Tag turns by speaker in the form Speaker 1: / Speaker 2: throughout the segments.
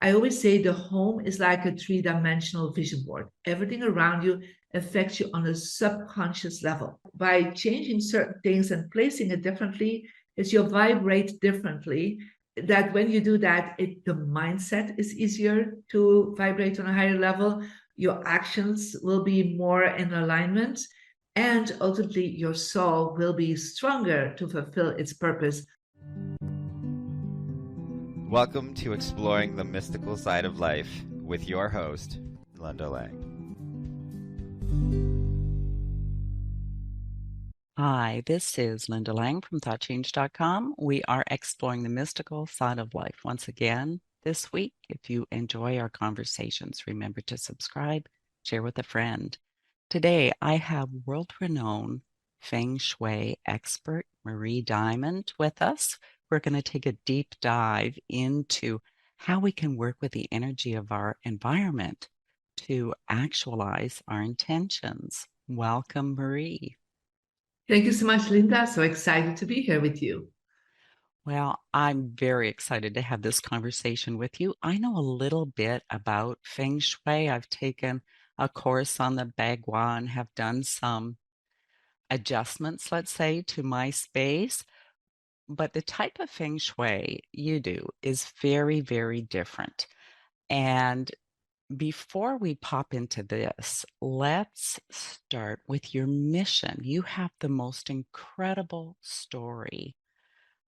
Speaker 1: I always say the home is like a three-dimensional vision board. Everything around you affects you on a subconscious level. By changing certain things and placing it differently, as you vibrate differently, that when you do that, the mindset is easier to vibrate on a higher level. Your actions will be more in alignment, and ultimately your soul will be stronger to fulfill its purpose.
Speaker 2: Welcome to Exploring the Mystical Side of Life with your host, Linda Lang.
Speaker 3: Hi, this is Linda Lang from ThoughtChange.com. We are exploring the mystical side of life once again this week. If you enjoy our conversations, remember to subscribe, share with a friend. Today, I have world-renowned Feng Shui expert Marie Diamond with us. We're going to take a deep dive into how we can work with the energy of our environment to actualize our intentions. Welcome, Marie.
Speaker 1: Thank you so much, Linda. So excited to be here with you.
Speaker 3: Well, I'm very excited to have this conversation with you. I know a little bit about Feng Shui. I've taken a course on the Bagua and have done some adjustments, let's say, to my space. But the type of Feng Shui you do is very, very different. And before we pop into this, let's start with your mission. You have the most incredible story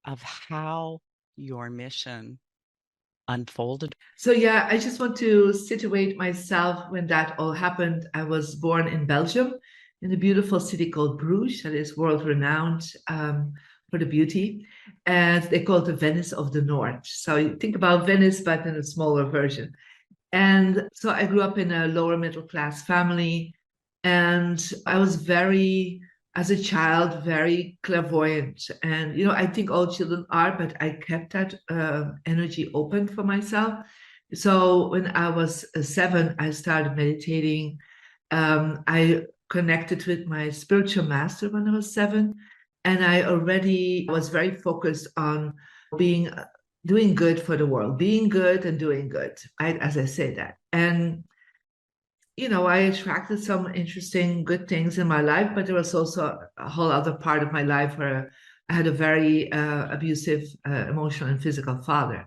Speaker 3: of how your mission unfolded.
Speaker 1: So yeah, I just want to situate myself when that all happened. I was born in Belgium, in a beautiful city called Bruges, that is world renowned for the beauty, and they call it the Venice of the North. So you think about Venice, but in a smaller version. And so I grew up in a lower middle class family, and I was very, as a child, very clairvoyant. And, I think all children are, but I kept that energy open for myself. So when I was 7, I started meditating. I connected with my spiritual master when I was 7. And I already was very focused on doing good for the world, being good and doing good, as I say that. And, I attracted some interesting, good things in my life, but there was also a whole other part of my life where I had a very abusive, emotional and physical father.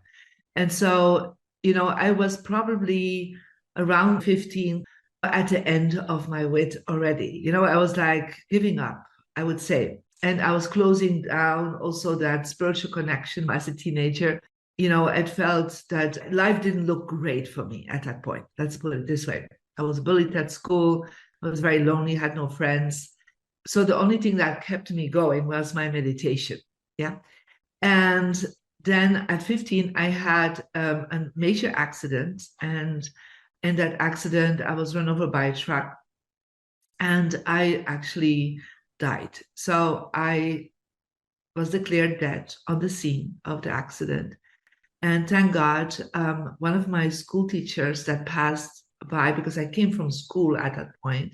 Speaker 1: And so, I was probably around 15 at the end of my wit already. I was like giving up, I would say. And I was closing down also that spiritual connection as a teenager. It felt that life didn't look great for me at that point. Let's put it this way. I was bullied at school. I was very lonely, had no friends. So the only thing that kept me going was my meditation. Yeah. And then at 15, I had a major accident. And in that accident, I was run over by a truck. And I actually died. So I was declared dead on the scene of the accident. And thank God, one of my school teachers that passed by, because I came from school at that point,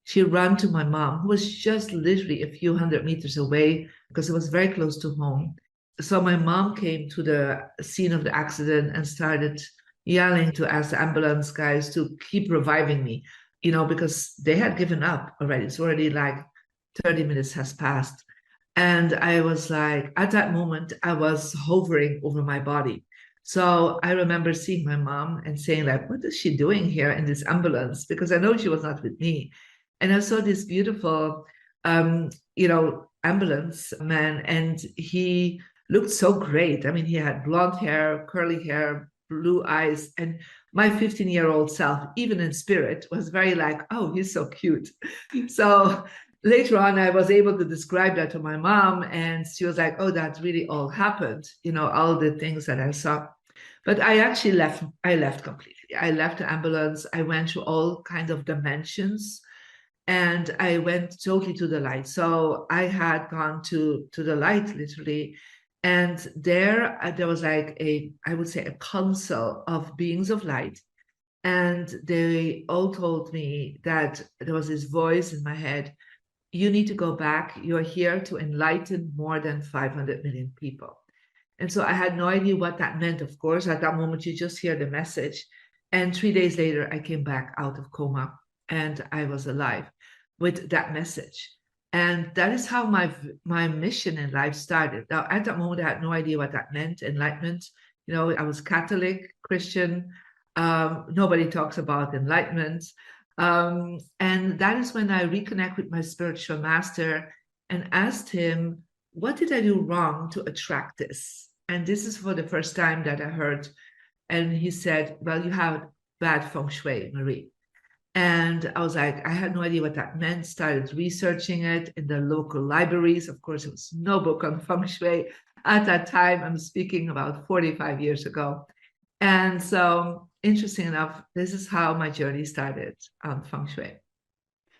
Speaker 1: she ran to my mom, who was just literally a few hundred meters away because it was very close to home. So my mom came to the scene of the accident and started yelling to ask the ambulance guys to keep reviving me, because they had given up already. It's already like 30 minutes has passed. And I was like, at that moment, I was hovering over my body. So I remember seeing my mom and saying, like, what is she doing here in this ambulance? Because I know she was not with me. And I saw this beautiful, ambulance man, and he looked so great. I mean, he had blonde hair, curly hair, blue eyes. And my 15-year-old self, even in spirit, was very like, oh, he's so cute. So later on, I was able to describe that to my mom, and she was like, oh, that really all happened, all the things that I saw. But I actually left. I left completely. I left the ambulance. I went to all kinds of dimensions, and I went totally to the light. So I had gone to the light, literally. And there was like I would say, a council of beings of light. And they all told me that there was this voice in my head: you need to go back. You're here to enlighten more than 500 million people. And so I had no idea what that meant, of course. At that moment, you just hear the message. And 3 days later, I came back out of coma and I was alive with that message. And that is how my mission in life started. Now, at that moment, I had no idea what that meant, enlightenment. You know, I was Catholic, Christian. Nobody talks about enlightenment. And that is when I reconnect with my spiritual master and asked him, what did I do wrong to attract this? And this is for the first time that I heard. And he said, well, you have bad feng shui, Marie. And I was like, I had no idea what that meant, started researching it in the local libraries. Of course, there was no book on feng shui at that time. I'm speaking about 45 years ago. And so, interesting enough, this is how my journey started on feng shui.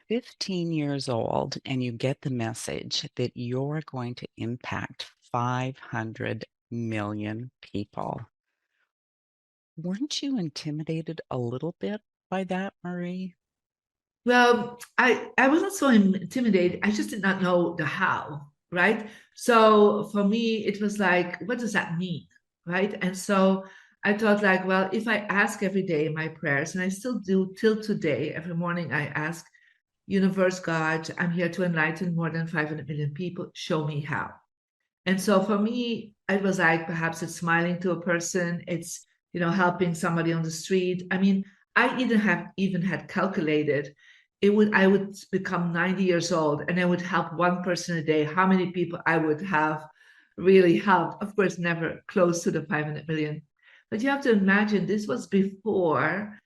Speaker 3: 15 years old, and you get the message that you're going to impact 500 million people. Weren't you intimidated a little bit by that, Marie?
Speaker 1: Well, I wasn't so intimidated. I just did not know the how, right? So for me, it was like, what does that mean, right? And so I thought like, well, if I ask every day in my prayers, and I still do till today, every morning I ask, universe, God, I'm here to enlighten more than 500 million people. Show me how. And so for me, it was like perhaps it's smiling to a person, it's helping somebody on the street. I mean, I even had calculated I would become 90 years old and I would help one person a day, how many people I would have really helped. Of course, never close to the 500 million. But you have to imagine this was before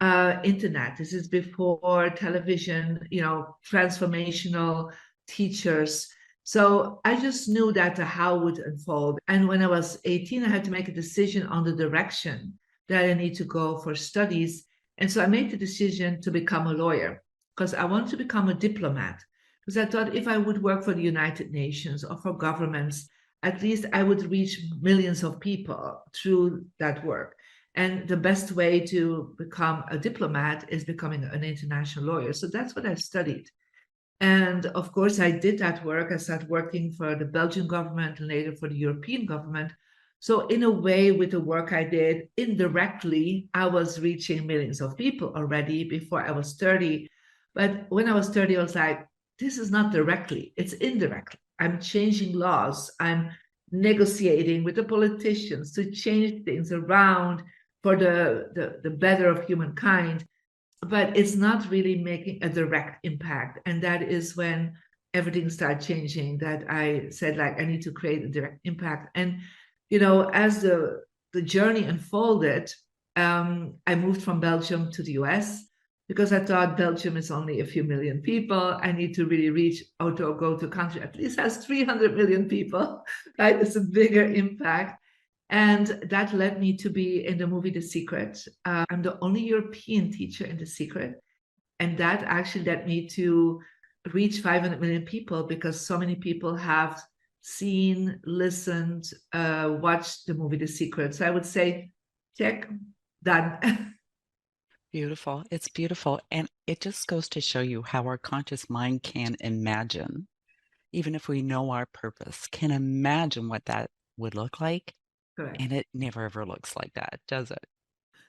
Speaker 1: internet. This is before television, transformational teachers. So I just knew that the how would unfold. And when I was 18, I had to make a decision on the direction that I need to go for studies. And so I made the decision to become a lawyer because I wanted to become a diplomat. Because I thought if I would work for the United Nations or for governments, at least I would reach millions of people through that work. And the best way to become a diplomat is becoming an international lawyer. So that's what I studied. And of course, I did that work. I started working for the Belgian government and later for the European government. So in a way, with the work I did, indirectly, I was reaching millions of people already before I was 30. But when I was 30, I was like, this is not directly, it's indirectly. I'm changing laws. I'm negotiating with the politicians to change things around for the better of humankind, but it's not really making a direct impact. And that is when everything started changing, that I said, like, I need to create a direct impact. And, as the journey unfolded, I moved from Belgium to the US because I thought Belgium is only a few million people. I need to really reach out or go to a country at least has 300 million people, right? It's a bigger impact. And that led me to be in the movie The Secret. I'm the only European teacher in The Secret. And that actually led me to reach 500 million people because so many people have seen, listened, watched the movie The Secret. So I would say, check, done.
Speaker 3: Beautiful. It's beautiful. And it just goes to show you how our conscious mind can imagine, even if we know our purpose, can imagine what that would look like.
Speaker 1: Correct.
Speaker 3: And it never ever looks like that, does it?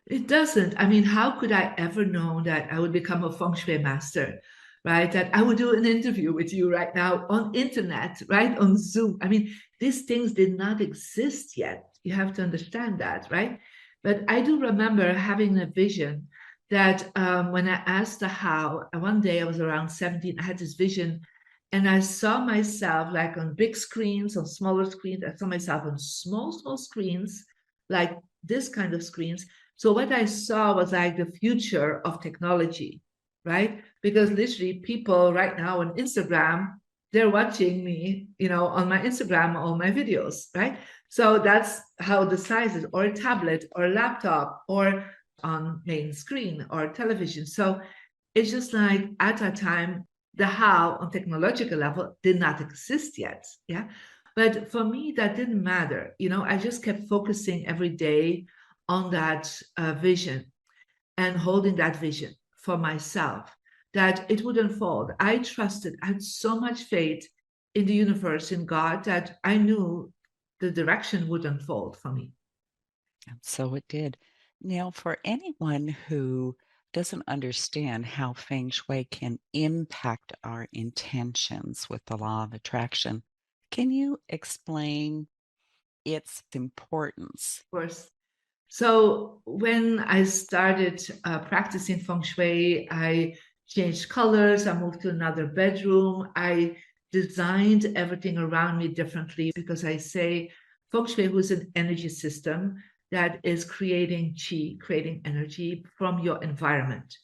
Speaker 1: It doesn't. I mean, how could I ever know that I would become a feng shui master, right? That I would do an interview with you right now on internet, right? On Zoom. I mean, these things did not exist yet. You have to understand that, right? But I do remember having a vision that when I asked the how, one day I was around 17, I had this vision and I saw myself like on big screens, on smaller screens. I saw myself on small, small screens, like this kind of screens. So what I saw was like the future of technology, right? Because literally people right now on Instagram, they're watching me, on my Instagram, all my videos, right? So that's how the size is, or a tablet or a laptop or on main screen or television. So it's just like at that time, the how on technological level did not exist yet. Yeah. But for me, that didn't matter. I just kept focusing every day on that vision and holding that vision for myself, that it would unfold. I trusted, I had so much faith in the universe, in God, that I knew the direction would unfold for me.
Speaker 3: And so it did. Now, for anyone who doesn't understand how Feng Shui can impact our intentions with the law of attraction, can you explain its importance?
Speaker 1: Of course. So when I started practicing feng shui, I changed colors. I moved to another bedroom. I designed everything around me differently because I say feng shui was an energy system that is creating chi, creating energy from your environment.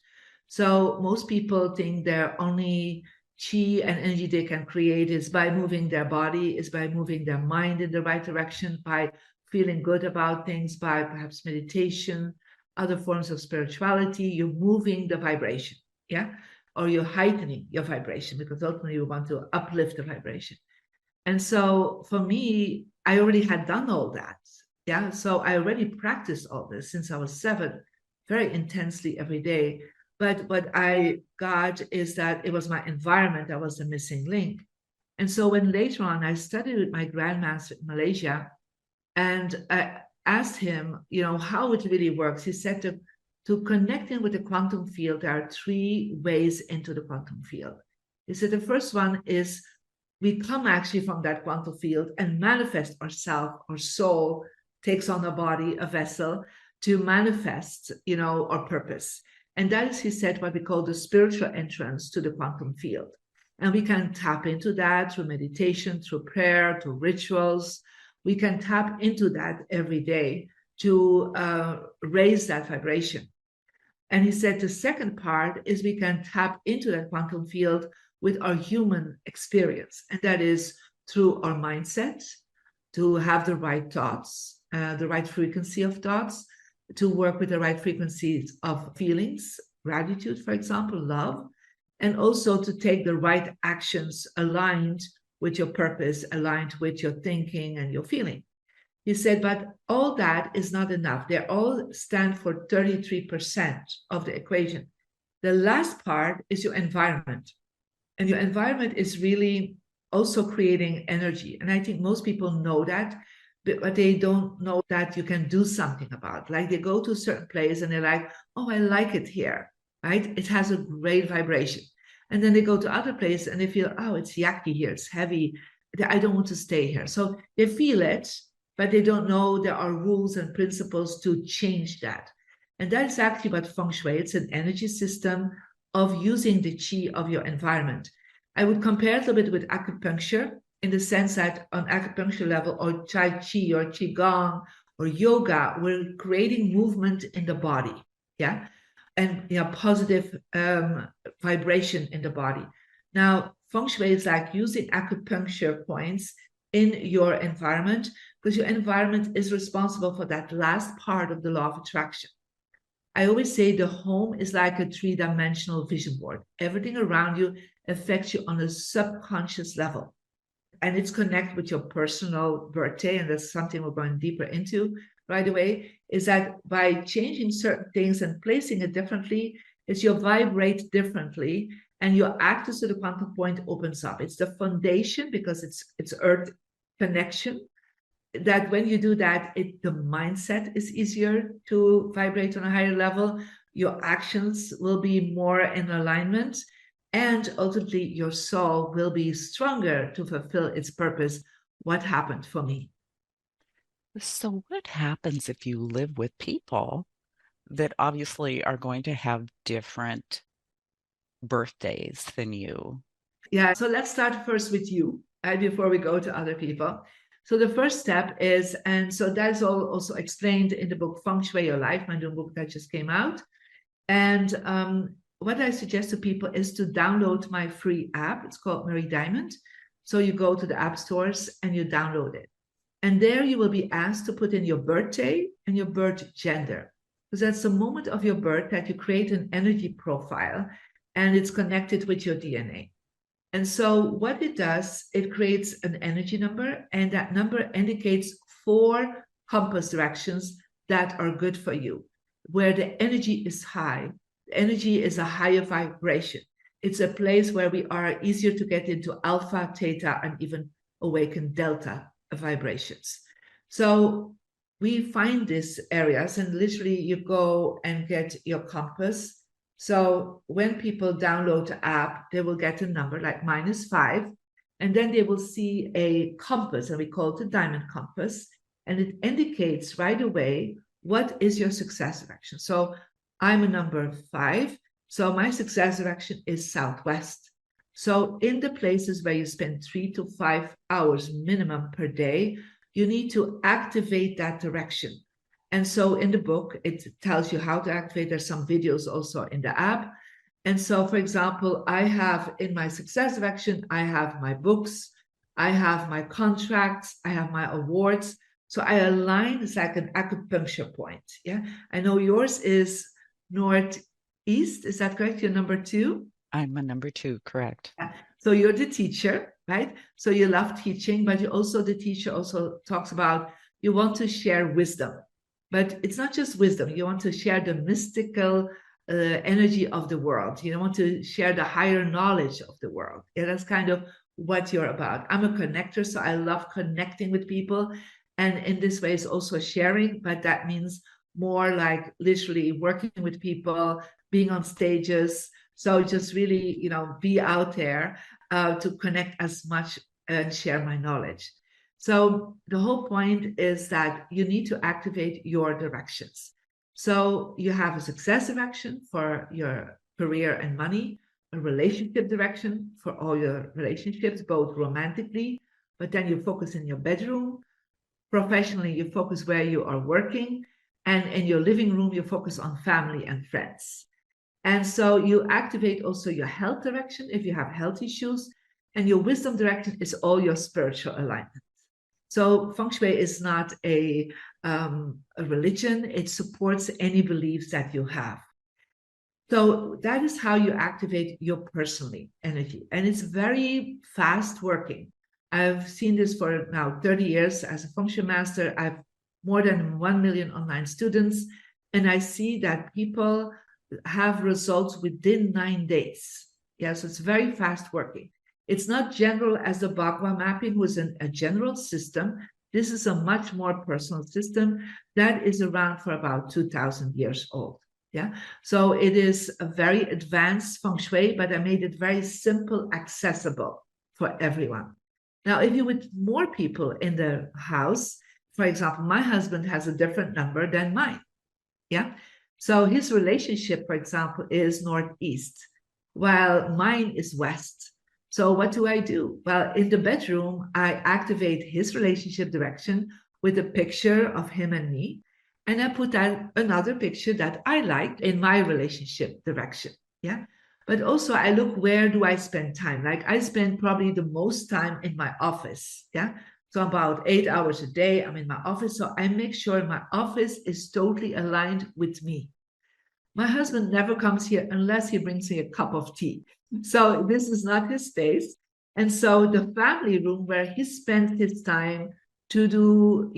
Speaker 1: So most people think their only chi and energy they can create is by moving their body, is by moving their mind in the right direction, by feeling good about things, by perhaps meditation, other forms of spirituality. You're moving the vibration, yeah? Or you're heightening your vibration because ultimately you want to uplift the vibration. And so for me, I already had done all that. Yeah. So I already practiced all this since I was 7, very intensely every day. But what I got is that it was my environment that was the missing link. And so when later on I studied with my grandmaster in Malaysia, and I asked him, how it really works. He said to connecting with the quantum field, there are 3 ways into the quantum field. He said the first one is we come actually from that quantum field and manifest ourselves, our soul takes on a body, a vessel, to manifest, our purpose. And that is, he said, what we call the spiritual entrance to the quantum field. And we can tap into that through meditation, through prayer, through rituals. We can tap into that every day to raise that vibration. And he said the second part is we can tap into that quantum field with our human experience. And that is through our mindset, to have the right thoughts, the right frequency of thoughts, to work with the right frequencies of feelings, gratitude, for example, love, and also to take the right actions aligned with your purpose, aligned with your thinking and your feeling. He said, but all that is not enough. They all stand for 33% of the equation. The last part is your environment. And your environment is really also creating energy. And I think most people know that, but they don't know that you can do something about it. Like they go to a certain place and they're like, oh, I like it here, right? It has a great vibration. And then they go to other places and they feel, oh, it's yucky here, it's heavy. I don't want to stay here. So they feel it, but they don't know there are rules and principles to change that. And that's actually what feng shui, it's an energy system of using the chi of your environment. I would compare it a little bit with acupuncture in the sense that on acupuncture level or tai chi or qigong or yoga, we're creating movement in the body, yeah, and positive vibration in the body. Now, feng shui is like using acupuncture points in your environment because your environment is responsible for that last part of the law of attraction. I always say the home is like a 3-dimensional vision board. Everything around you affects you on a subconscious level. And it's connected with your personal birthday, and that's something we're going deeper into right away, is that by changing certain things and placing it differently, is you vibrate differently and your access to the quantum point opens up. It's the foundation because it's earth connection, that when you do that, the mindset is easier to vibrate on a higher level. Your actions will be more in alignment, and ultimately your soul will be stronger to fulfill its purpose. What happened for me?
Speaker 3: So, what happens if you live with people that obviously are going to have different birthdays than you?
Speaker 1: Yeah, so let's start first with you, right, before we go to other people. So the first step is, and so that's all also explained in the book Feng Shui Your Life, my new book that just came out. And what I suggest to people is to download my free app. It's called Marie Diamond. So you go to the app stores and you download it. And there you will be asked to put in your birthday and your birth gender. Because that's the moment of your birth that you create an energy profile and it's connected with your DNA. And so what it does, it creates an energy number, and that number indicates 4 compass directions that are good for you, where the energy is high. The energy is a higher vibration. It's a place where we are easier to get into alpha, theta, and even awakened delta vibrations. So we find these areas, and literally you go and get your compass. So when people download the app, they will get a number like -5, and then they will see a compass, and we call it a diamond compass, and it indicates right away what is your success direction. So I'm a number 5, so my success direction is southwest. So in the places where you spend 3 to 5 hours minimum per day, you need to activate that direction. And so in the book, it tells you how to activate. There's some videos also in the app. And so, for example, I have in my success direction, I have my books, I have my contracts, I have my awards. So I align, it's like an acupuncture point. Yeah. I know yours is northeast. Is that correct? You're number 2?
Speaker 3: I'm a number 2, correct.
Speaker 1: Yeah. So you're the teacher, right? So you love teaching, but you also, the teacher also talks about you want to share wisdom. But it's not just wisdom. You want to share the mystical energy of the world. You want to share the higher knowledge of the world. Yeah, that's kind of what you're about. I'm a connector, so I love connecting with people. And in this way, it's also sharing, but that means more like literally working with people, being on stages. So just really, be out there to connect as much and share my knowledge. So the whole point is that you need to activate your directions. So you have a success direction for your career and money, a relationship direction for all your relationships, both romantically, but then you focus in your bedroom. Professionally, you focus where you are working. And in your living room, you focus on family and friends. And so you activate also your health direction if you have health issues. And your wisdom direction is all your spiritual alignment. So Feng Shui is not a religion. It supports any beliefs that you have. So that is how you activate your personally energy. And it's very fast working. I've seen this for now 30 years as a Feng Shui master. I've more than 1 million online students. And I see that people have results within 9 days. Yes, it's very fast working. It's not general as the Bagua mapping was a general system. This is a much more personal system that is around for about 2,000 years old. Yeah, so it is a very advanced Feng Shui, but I made it very simple, accessible for everyone. Now, if you with more people in the house, for example, my husband has a different number than mine. Yeah, so his relationship, for example, is northeast, while mine is west. So what do? Well, in the bedroom, I activate his relationship direction with a picture of him and me. And I put out another picture that I like in my relationship direction. Yeah. But also I look, where do I spend time? Like I spend probably the most time in my office. Yeah. So about 8 hours a day, I'm in my office. So I make sure my office is totally aligned with me. My husband never comes here unless he brings me a cup of tea. So this is not his space. And so the family room where he spends his time to do,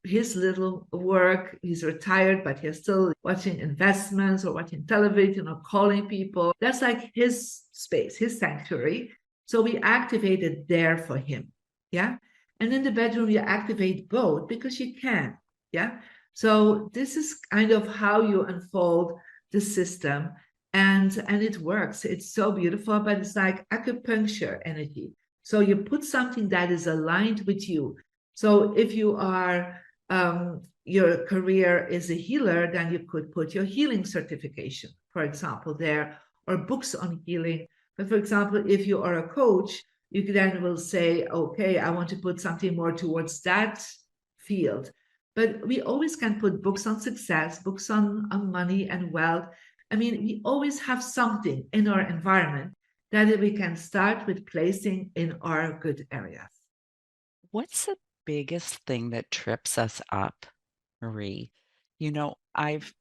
Speaker 1: his little work. He's retired, but he's still watching investments or watching television or calling people. That's like his space, his sanctuary. So we activate it there for him. Yeah. And in the bedroom, you activate both because you can. Yeah. So this is kind of how you unfold the system, and it works. It's so beautiful, but it's like acupuncture energy. So you put something that is aligned with you. So if you are your career is a healer, then you could put your healing certification, for example, there, or books on healing. But for example, if you are a coach, you then will say, okay, I want to put something more towards that field. But we always can put books on success, books on money and wealth. I mean, we always have something in our environment that we can start with placing in our good areas.
Speaker 3: What's the biggest thing that trips us up, Marie? I've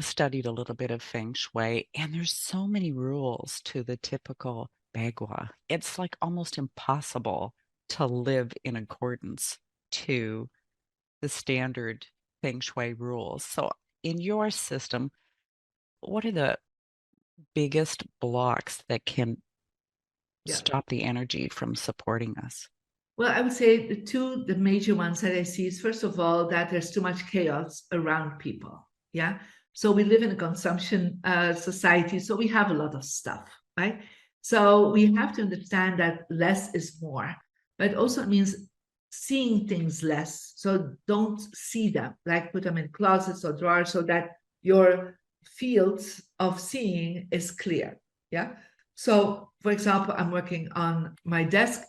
Speaker 3: studied a little bit of Feng Shui, and there's so many rules to the typical Bagua. It's like almost impossible to live in accordance to the standard Feng Shui rules. So, in your system, what are the biggest blocks that can
Speaker 1: Yeah.
Speaker 3: stop the energy from supporting us?
Speaker 1: Well, I would say the major ones that I see is, first of all, that there's too much chaos around people. Yeah. So we live in a consumption society, so we have a lot of stuff, right? So we have to understand that less is more, but also it means seeing things less. So don't see them, like put them in closets or drawers so that your field of seeing is clear. Yeah. So, for example, I'm working on my desk.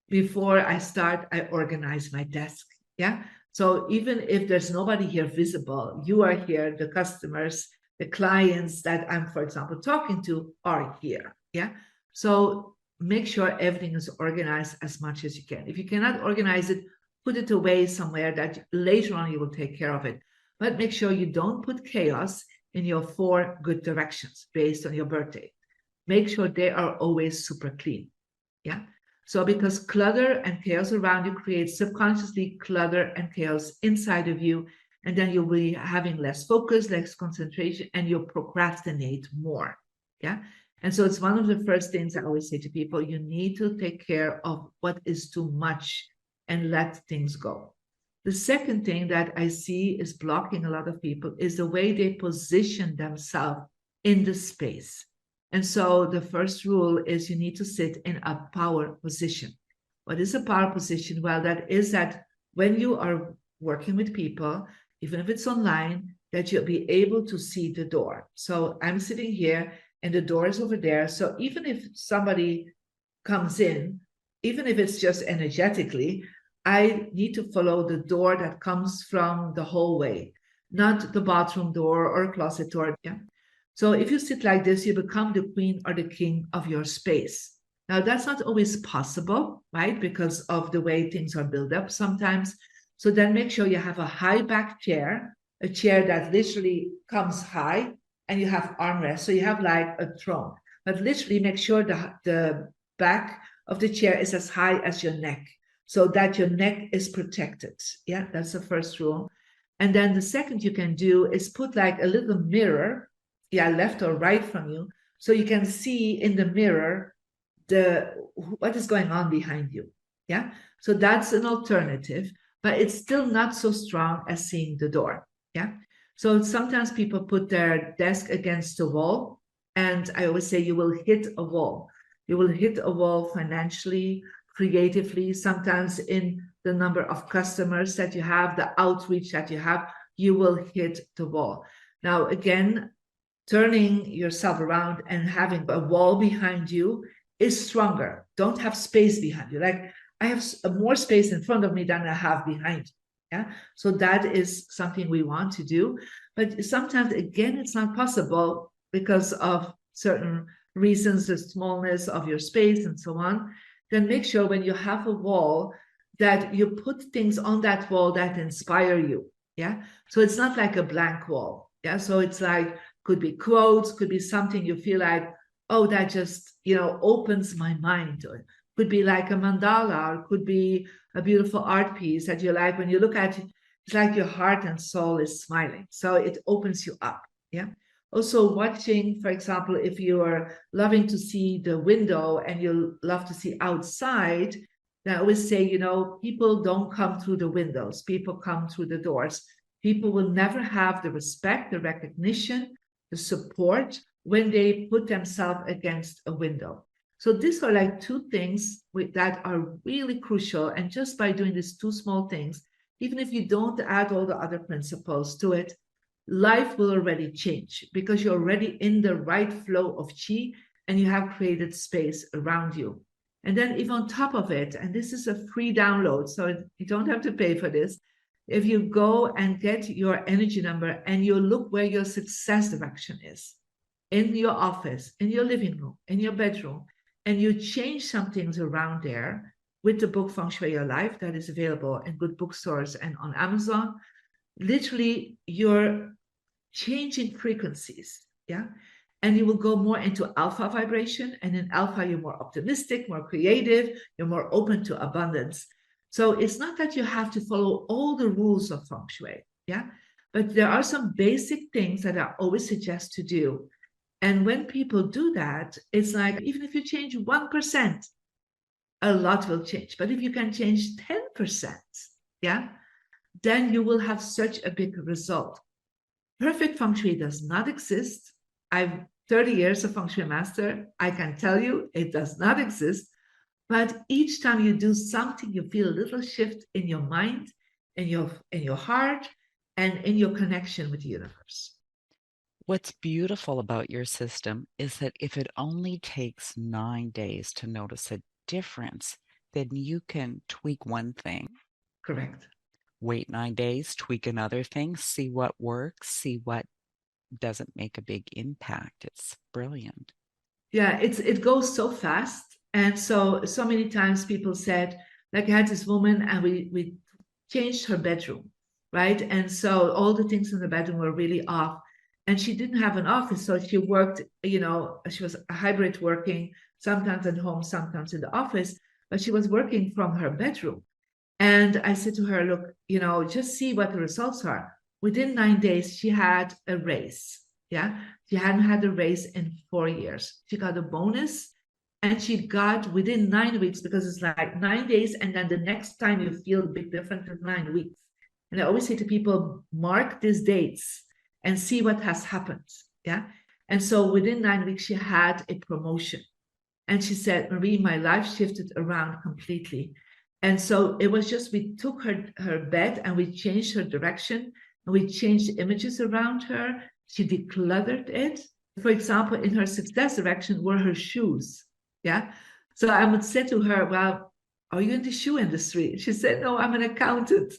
Speaker 1: Before I start, I organize my desk. Yeah. So even if there's nobody here visible, you are here, the customers, the clients that I'm, for example, talking to are here. Yeah. So make sure everything is organized as much as you can. If you cannot organize it, put it away somewhere that later on you will take care of it. But make sure you don't put chaos in your 4 good directions based on your birthday. Make sure they are always super clean. Yeah. So because clutter and chaos around you creates subconsciously clutter and chaos inside of you, and then you'll be having less focus, less concentration, and you'll procrastinate more. Yeah. And so it's one of the first things I always say to people, you need to take care of what is too much and let things go. The second thing that I see is blocking a lot of people is the way they position themselves in the space. And so the first rule is you need to sit in a power position. What is a power position? Well, that is that when you are working with people, even if it's online, that you'll be able to see the door. So I'm sitting here and the door is over there. So even if somebody comes in, even if it's just energetically, I need to follow the door that comes from the hallway, not the bathroom door or closet door. Yeah. So if you sit like this, you become the queen or the king of your space. Now, that's not always possible, right? Because of the way things are built up sometimes. So then make sure you have a high back chair, a chair that literally comes high, and you have armrests. So you have like a throne. But literally make sure the back of the chair is as high as your neck so that your neck is protected. Yeah, that's the first rule. And then the second you can do is put like a little mirror, yeah, left or right from you, so you can see in the mirror what is going on behind you. Yeah. So that's an alternative, but it's still not so strong as seeing the door. Yeah. So sometimes people put their desk against a wall, and I always say you will hit a wall. You will hit a wall financially, creatively, sometimes in the number of customers that you have, the outreach that you have, you will hit the wall. Now, again, turning yourself around and having a wall behind you is stronger. Don't have space behind you. Like I have more space in front of me than I have behind. Yeah. So that is something we want to do. But sometimes, again, it's not possible because of certain reasons, the smallness of your space and so on. Then make sure when you have a wall that you put things on that wall that inspire you. Yeah. So it's not like a blank wall. Yeah. So it's like, could be quotes, could be something you feel like, oh, that just, opens my mind to it. Could be like a mandala, or could be a beautiful art piece that you like. When you look at it, it's like your heart and soul is smiling. So it opens you up. Yeah. Also watching, for example, if you are loving to see the window and you love to see outside, then I always say, people don't come through the windows. People come through the doors. People will never have the respect, the recognition, the support when they put themselves against a window. So these are like 2 things that are really crucial. And just by doing these 2 small things, even if you don't add all the other principles to it, life will already change because you're already in the right flow of chi and you have created space around you. And then if on top of it, and this is a free download, so you don't have to pay for this, if you go and get your energy number and you look where your success direction is, in your office, in your living room, in your bedroom, and you change some things around there with the book Feng Shui Your Life that is available in good bookstores and on Amazon, literally you're changing frequencies. Yeah. And you will go more into alpha vibration. And in alpha, you're more optimistic, more creative, you're more open to abundance. So it's not that you have to follow all the rules of Feng Shui. Yeah. But there are some basic things that I always suggest to do. And when people do that, it's like, even if you change 1% a lot will change. But if you can change 10%, yeah, then you will have such a big result. Perfect feng shui does not exist. I'm 30 years of feng shui master. I can tell you it does not exist. But each time you do something, you feel a little shift in your mind, in your heart, and in your connection with the universe.
Speaker 3: What's beautiful about your system is that if it only takes 9 days to notice a difference, then you can tweak one thing,
Speaker 1: Correct.
Speaker 3: wait 9 days, tweak another thing, see what works, see what doesn't make a big impact. It's brilliant.
Speaker 1: Yeah, it goes so fast. And so many times people said, like I had this woman and we changed her bedroom, right? And so all the things in the bedroom were really off. And she didn't have an office. So she worked, she was a hybrid working, sometimes at home, sometimes in the office, but she was working from her bedroom. And I said to her, look, just see what the results are. Within 9 days, she had a raise. Yeah. She hadn't had a raise in 4 years. She got a bonus and she got within 9 weeks, because it's like 9 days. And then the next time you feel a big difference in 9 weeks. And I always say to people, mark these dates and see what has happened. Yeah. And so within 9 weeks, she had a promotion. And she said, Marie, my life shifted around completely. And so it was just, we took her bed and we changed her direction and we changed images around her. She decluttered it. For example, in her success direction were her shoes. Yeah. So I would say to her, well, are you in the shoe industry? She said, no, I'm an accountant.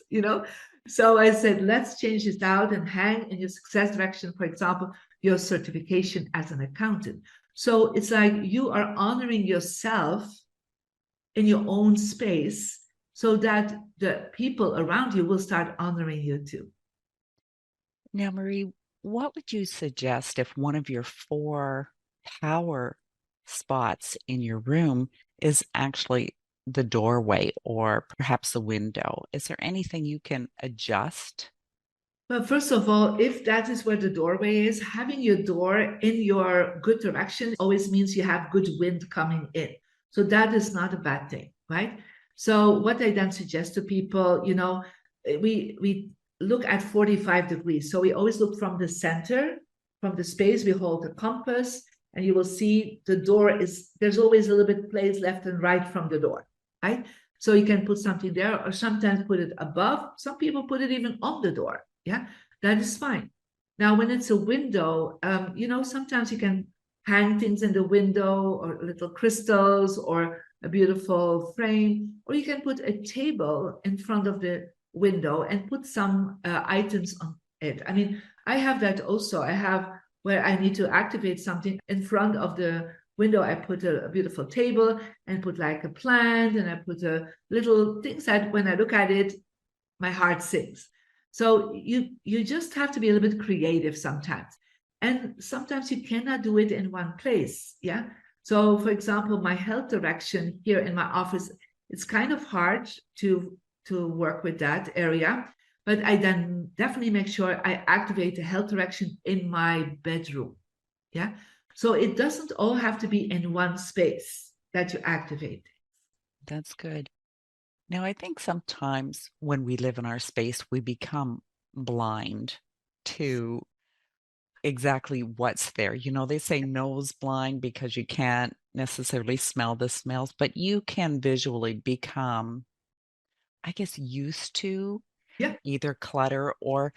Speaker 1: So I said, let's change this out and hang in your success direction, for example, your certification as an accountant. So it's like you are honoring yourself in your own space so that the people around you will start honoring you too.
Speaker 3: Now, Marie, what would you suggest if one of your 4 power spots in your room is actually the doorway or perhaps the window? Is there anything you can adjust?
Speaker 1: Well, first of all, if that is where the doorway is, having your door in your good direction always means you have good wind coming in. So that is not a bad thing, right? So what I then suggest to people, we look at 45 degrees. So we always look from the center, from the space, we hold the compass, and you will see the door there's always a little bit place left and right from the door, right? So you can put something there or sometimes put it above. Some people put it even on the door. Yeah, that is fine. Now, when it's a window, sometimes you can hang things in the window or little crystals or a beautiful frame, or you can put a table in front of the window and put some items on it. I mean, I have that also. I have where I need to activate something in front of the window. I put a beautiful table and put like a plant and I put a little things that when I look at it, my heart sings. So you just have to be a little bit creative sometimes. And sometimes you cannot do it in one place. Yeah. So for example, my health direction here in my office, it's kind of hard to work with that area. But I then definitely make sure I activate the health direction in my bedroom. Yeah. So it doesn't all have to be in one space that you activate.
Speaker 3: That's good. Now, I think sometimes when we live in our space, we become blind to exactly what's there. They say nose blind because you can't necessarily smell the smells, but you can visually become, I guess, used to
Speaker 1: Yeah.
Speaker 3: either clutter or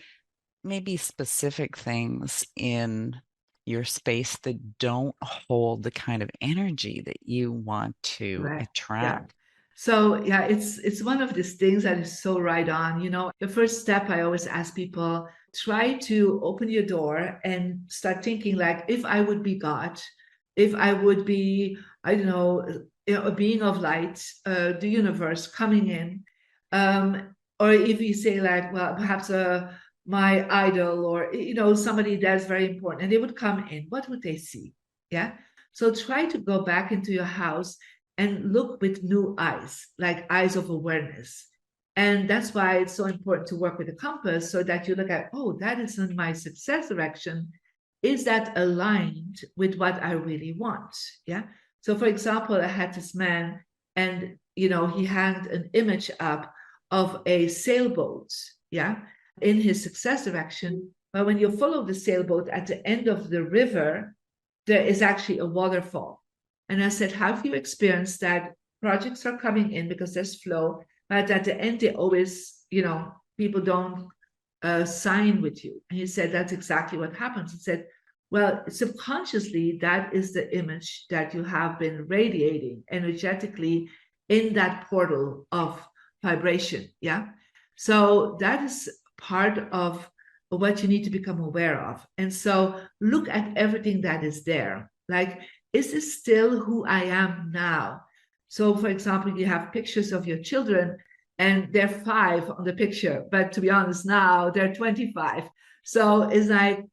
Speaker 3: maybe specific things in your space that don't hold the kind of energy that you want to
Speaker 1: Right. Yeah.
Speaker 3: attract.
Speaker 1: So yeah, it's one of these things that is so right on. The first step I always ask people, try to open your door and start thinking like, if I would be God, if I would be, I don't know, a being of light, the universe coming in, or if you say like, well, perhaps my idol or somebody that's very important, and they would come in, what would they see? Yeah. So try to go back into your house and look with new eyes, like eyes of awareness. And that's why it's so important to work with a compass so that you look at, oh, that is in my success direction. Is that aligned with what I really want? Yeah. So, for example, I had this man, and he hanged an image up of a sailboat, in his success direction. But when you follow the sailboat at the end of the river, there is actually a waterfall. And I said, have you experienced that projects are coming in because there's flow, but at the end they always, people don't sign with you? And he said, that's exactly what happens. He said, well, subconsciously, that is the image that you have been radiating energetically in that portal of vibration. Yeah. So that is part of what you need to become aware of. And so look at everything that is there. Like, is this still who I am now? So, for example, you have pictures of your children and they're 5 on the picture, but to be honest, now they're 25. So it's like,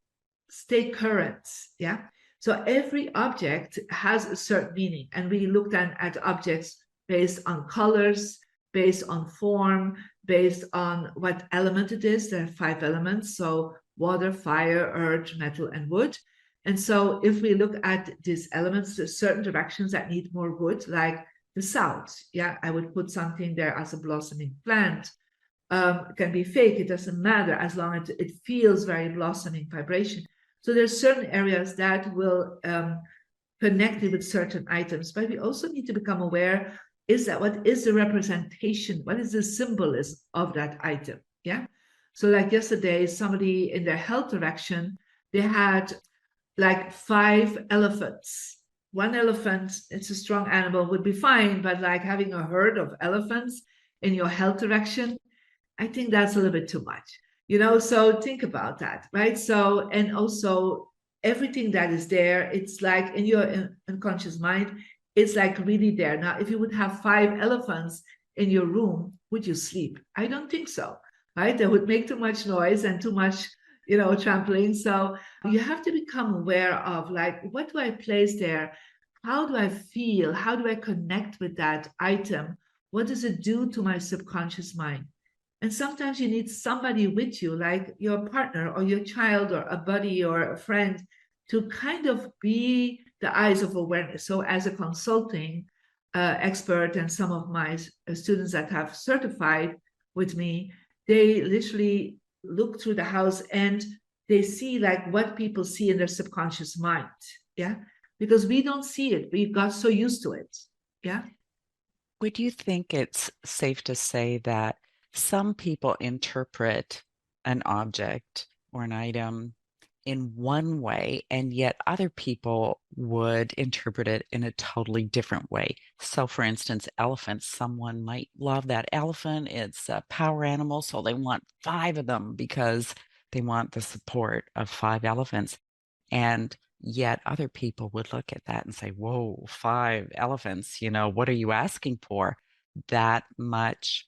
Speaker 1: stay current. Yeah. So every object has a certain meaning. And we looked at objects based on colors, based on form, based on what element it is. There are 5 elements. So water, fire, earth, metal, and wood. And so if we look at these elements, there's certain directions that need more wood, like the south. Yeah, I would put something there as a blossoming plant. It can be fake, it doesn't matter, as long as it feels very blossoming vibration. So there's certain areas that will connect you with certain items, but we also need to become aware, what is the representation? What is the symbolism of that item? Yeah. So like yesterday, somebody in their health direction, they had like 5 elephants. One elephant, it's a strong animal, would be fine, but like having a herd of elephants in your health direction, I think that's a little bit too much, so think about that, right? So, and also everything that is there, it's like in your unconscious mind, it's like really there. Now, if you would have 5 elephants in your room, would you sleep? I don't think so, right? They would make too much noise and too much, trampling. So you have to become aware of like, what do I place there? How do I feel? How do I connect with that item? What does it do to my subconscious mind? And sometimes you need somebody with you, like your partner or your child or a buddy or a friend, to kind of be the eyes of awareness. So as a consulting expert, and some of my students that have certified with me, they literally look through the house and they see like what people see in their subconscious mind. Yeah. Because we don't see it. We got so used to it. Yeah.
Speaker 3: Would you think it's safe to say that some people interpret an object or an item in one way, and yet other people would interpret it in a totally different way? So, for instance, elephants, someone might love that elephant. It's a power animal, so they want 5 of them because they want the support of 5 elephants. And yet other people would look at that and say, whoa, 5 elephants, what are you asking for? That much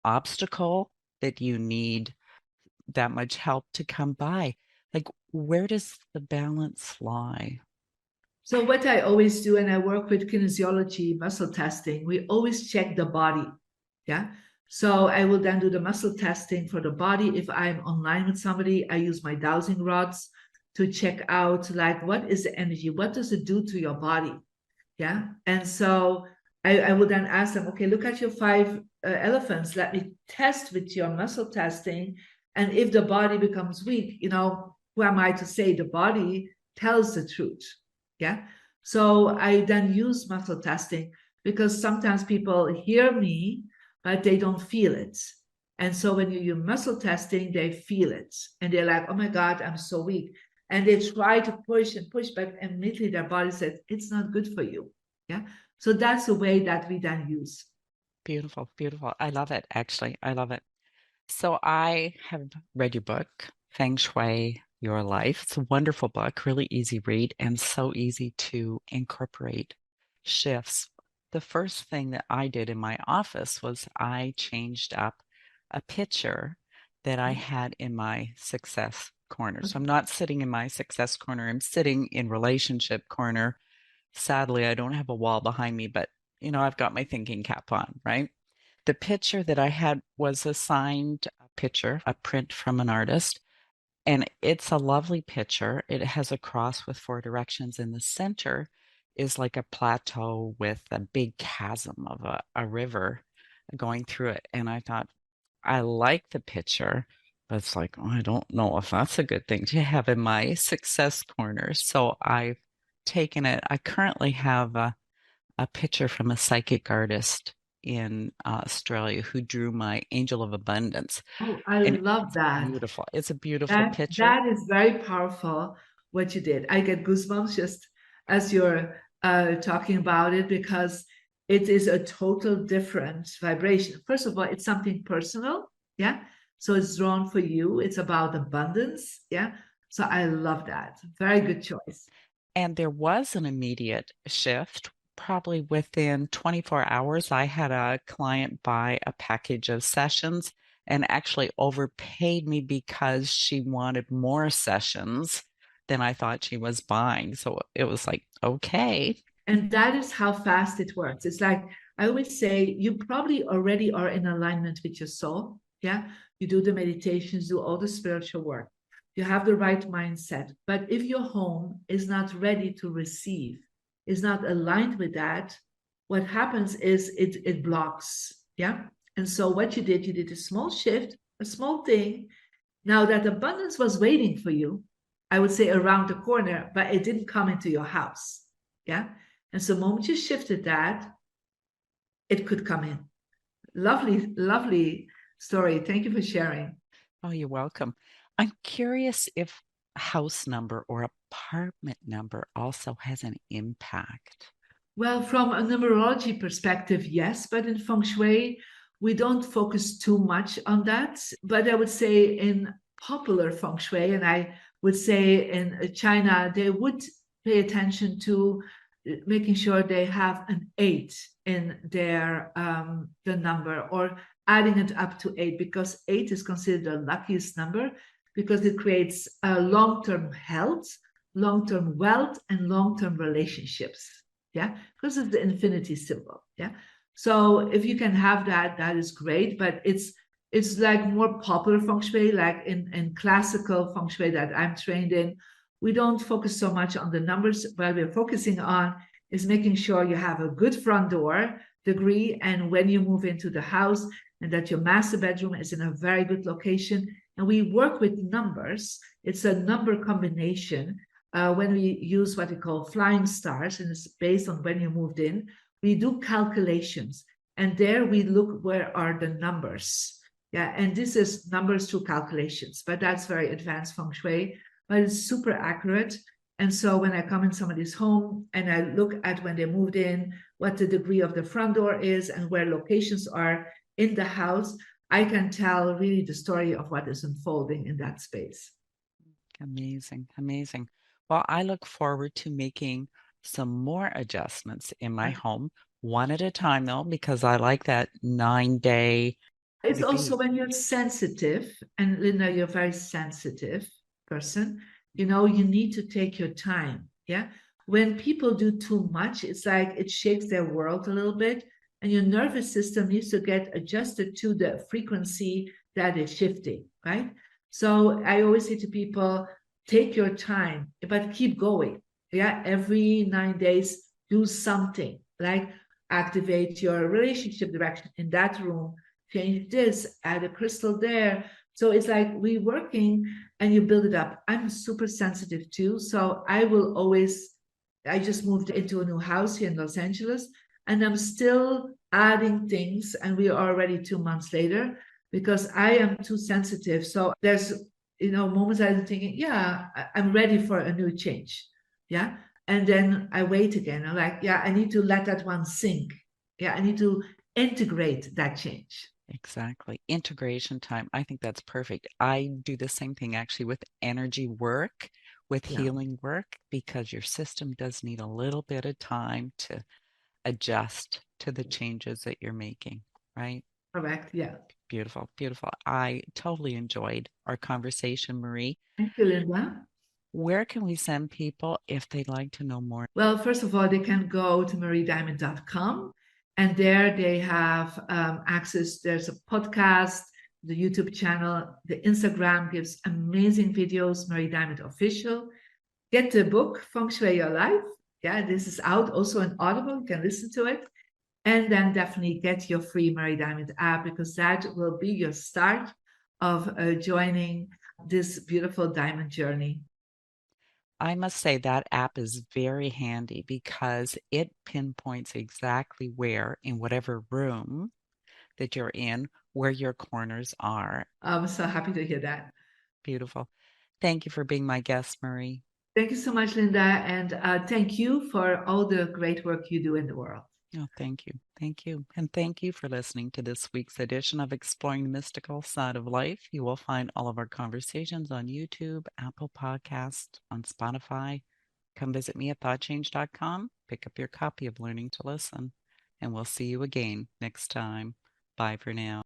Speaker 3: obstacle that you need that much help to come by. Like, where does the balance lie?
Speaker 1: So what I always do, and I work with kinesiology, muscle testing, we always check the body. Yeah. So I will then do the muscle testing for the body. If I'm online with somebody, I use my dowsing rods to check out like, what is the energy? What does it do to your body? Yeah. And so I would then ask them, okay, look at your 5 elephants. Let me test with your muscle testing. And if the body becomes weak, who am I to say? The body tells the truth. Yeah. So I then use muscle testing, because sometimes people hear me, but they don't feel it. And so when you use muscle testing, they feel it. And they're like, oh my God, I'm so weak. And they try to push and push, but immediately their body says, it's not good for you. Yeah. So that's the way that we then use.
Speaker 3: Beautiful, beautiful. I love it, actually. I love it. So I have read your book, Feng Shui, Your Life. It's a wonderful book, really easy read, and so easy to incorporate shifts. The first thing that I did in my office was I changed up a picture that I had in my success corner. So I'm not sitting in my success corner, I'm sitting in relationship corner. Sadly, I don't have a wall behind me, but I've got my thinking cap on, right? The picture that I had was a signed picture, a print from an artist, and it's a lovely picture. It has a cross with 4 directions in the center, is like a plateau with a big chasm of a river going through it. And I thought, I like the picture, but it's like, oh, I don't know if that's a good thing to have in my success corner. So I've taken it. I currently have a picture from a psychic artist in Australia who drew my angel of abundance.
Speaker 1: Oh, I
Speaker 3: And
Speaker 1: love
Speaker 3: it's
Speaker 1: that.
Speaker 3: beautiful. It's a beautiful
Speaker 1: That
Speaker 3: picture.
Speaker 1: that is very powerful what you did. I get goosebumps just as you're talking about it because it is a total different vibration. First of all, it's something personal, yeah. So it's drawn for you. It's about abundance, yeah. So I love that. Very good choice.
Speaker 3: And there was an immediate shift. Probably within 24 hours, I had a client buy a package of sessions and actually overpaid me because she wanted more sessions than I thought she was buying. So it was like, okay.
Speaker 1: And that is how fast it works. It's like I always say, you probably already are in alignment with your soul. Yeah. You do the meditations, do all the spiritual work. You have the right mindset. But if your home is not ready to receive, is not aligned with that, what happens is it blocks. Yeah. And so what you did a small shift, a small thing. Now that abundance was waiting for you, I would say around the corner, but it didn't come into your house. Yeah. And so the moment you shifted that, it could come in. Lovely, lovely story. Thank you for sharing.
Speaker 3: Oh, you're welcome. I'm curious if house number or apartment number also has an impact.
Speaker 1: Well, from a numerology perspective, yes, but in Feng Shui, we don't focus too much on that. But I would say in popular Feng Shui, and I would say in China, they would pay attention to making sure they have an eight in their the number or adding it up to eight because eight is considered the luckiest number because it creates long-term health, long-term wealth, and long-term relationships. Yeah, because it's the infinity symbol. Yeah, so if you can have that, that is great. But it's like more popular feng shui, like in classical feng shui that I'm trained in. We don't focus so much on the numbers. What we're focusing on is making sure you have a good front door degree, and when you move into the house, and that your master bedroom is in a very good location. And we work with numbers. It's a number combination when we use what we call flying stars, and it's based on when you moved in, we do calculations. And there we look where are the numbers. Yeah, and this is numbers through calculations, but that's very advanced feng shui, but it's super accurate. And so when I come in somebody's home and I look at when they moved in, what the degree of the front door is, and where locations are in the house, I can tell really the story of what is unfolding in that space.
Speaker 3: Amazing, amazing. Well, I look forward to making some more adjustments in my home, one at a time, though, because I like that 9 day
Speaker 1: It's
Speaker 3: to
Speaker 1: also
Speaker 3: be.
Speaker 1: when you're sensitive, and Linda, you're a very sensitive person, you need to take your time. Yeah. When people do too much, it's like it shakes their world a little bit, and your nervous system needs to get adjusted to the frequency that is shifting, right? So I always say to people, take your time, but keep going. Yeah. Every 9 days, do something like activate your relationship direction in that room, change this, add a crystal there. So it's like we working and you build it up. I'm super sensitive too. So I just moved into a new house here in Los Angeles and I'm still adding things. And we are already 2 months later because I am too sensitive. So there's, moments I'm thinking, yeah, I'm ready for a new change. Yeah. And then I wait again. I'm like, yeah, I need to let that one sink. Yeah. I need to integrate that change.
Speaker 3: Exactly. Integration time. I think that's perfect. I do the same thing actually with energy work, with
Speaker 1: Yeah,
Speaker 3: healing work, because your system does need a little bit of time to adjust to the changes that you're making, right?
Speaker 1: correct. Yeah.
Speaker 3: Beautiful, beautiful. I totally enjoyed our conversation, Marie.
Speaker 1: Thank you, Linda.
Speaker 3: Where can we send people if they'd like to know more?
Speaker 1: Well, first of all, they can go to mariediamond.com and there they have access. There's a podcast, the YouTube channel, the Instagram gives amazing videos, Marie Diamond Official. Get the book, Feng Shui Your Life. Yeah, this is out also on Audible. You can listen to it. And then definitely get your free Mary Diamond app, because that will be your start of joining this beautiful diamond journey.
Speaker 3: I must say that app is very handy because it pinpoints exactly where, in whatever room that you're in, where your corners are.
Speaker 1: I'm so happy to hear that.
Speaker 3: Beautiful. Thank you for being my guest, Marie.
Speaker 1: Thank you so much, Linda. And thank you for all the great work you do in the world.
Speaker 3: Oh, thank you. Thank you. And thank you for listening to this week's edition of Exploring the Mystical Side of Life. You will find all of our conversations on YouTube, Apple Podcasts, on Spotify. Come visit me at thoughtchange.com. Pick up your copy of Learning to Listen. And we'll see you again next time. Bye for now.